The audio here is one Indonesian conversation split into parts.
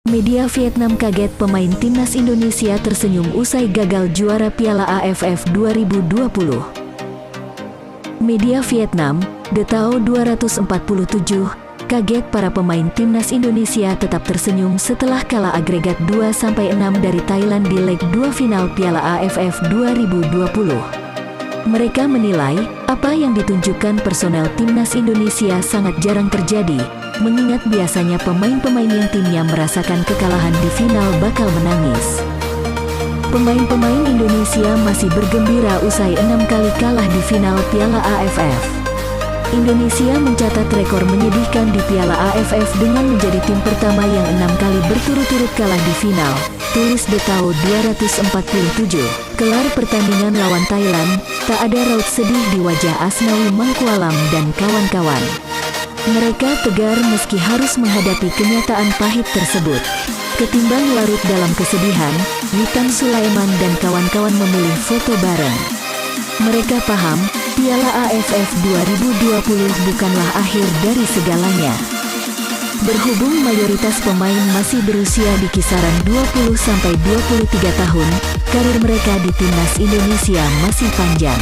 Media Vietnam kaget pemain timnas Indonesia tersenyum usai gagal juara Piala AFF 2020. Media Vietnam, The Tao 247, kaget para pemain timnas Indonesia tetap tersenyum setelah kalah agregat 2-6 dari Thailand di leg 2 final Piala AFF 2020. Mereka menilai, apa yang ditunjukkan personel timnas Indonesia sangat jarang terjadi, mengingat biasanya pemain-pemain yang timnya merasakan kekalahan di final bakal menangis. Pemain-pemain Indonesia masih bergembira usai 6 kali kalah di final Piala AFF. Indonesia mencatat rekor menyedihkan di Piala AFF dengan menjadi tim pertama yang 6 kali berturut-turut kalah di final, tulis The Tao 247. Kelar pertandingan lawan Thailand, tak ada raut sedih di wajah Asnawi Mangkualam dan kawan-kawan. Mereka tegar meski harus menghadapi kenyataan pahit tersebut. Ketimbang larut dalam kesedihan, Witan Sulaiman dan kawan-kawan memilih foto bareng. Mereka paham, Piala AFF 2020 bukanlah akhir dari segalanya. Berhubung mayoritas pemain masih berusia di kisaran 20-23 tahun, karir mereka di timnas Indonesia masih panjang.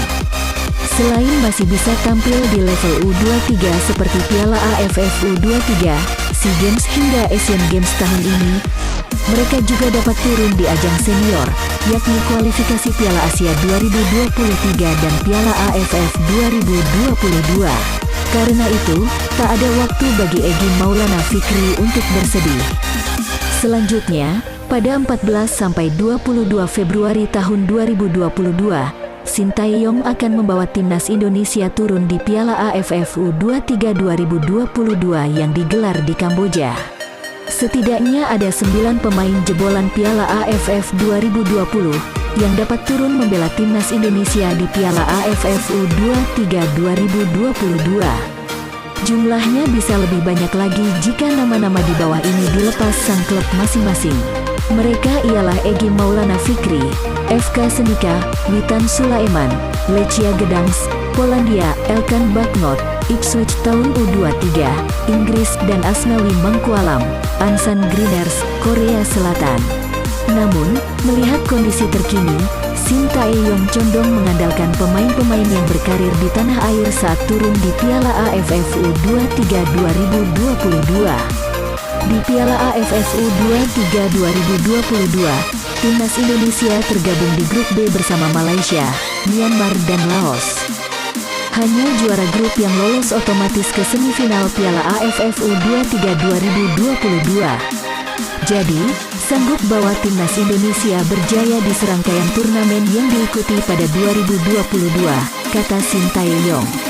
Selain masih bisa tampil di level U23 seperti Piala AFF U23, SEA Games hingga Asian Games tahun ini, mereka juga dapat turun di ajang senior, yakni kualifikasi Piala Asia 2023 dan Piala AFF 2022. Karena itu, tak ada waktu bagi Egy Maulana Fikri untuk bersedih. Selanjutnya, pada 14-22 Februari tahun 2022, Sintayong akan membawa timnas Indonesia turun di Piala AFF U23 2022 yang digelar di Kamboja. Setidaknya ada 9 pemain jebolan Piala AFF 2020 yang dapat turun membela timnas Indonesia di Piala AFF U23 2022. Jumlahnya bisa lebih banyak lagi jika nama-nama di bawah ini dilepas sang klub masing-masing. Mereka ialah Egy Maulana Fikri, FK Senika, Witan Sulaiman, Lechia Gdansk, Polandia, Elkan Bagnot, Ipswich Town U23, Inggris dan Asnawi Mangkualam, Ansan Griners, Korea Selatan. Namun, melihat kondisi terkini, Sintayong condong mengandalkan pemain-pemain yang berkarir di tanah air saat turun di Piala AFF U23 2022. Di Piala AFF U23 2022, timnas Indonesia tergabung di grup B bersama Malaysia, Myanmar dan Laos. Hanya juara grup yang lolos otomatis ke semifinal Piala AFF U23 2022. Jadi, sanggup bawa timnas Indonesia berjaya di serangkaian turnamen yang diikuti pada 2022, kata Sintayong.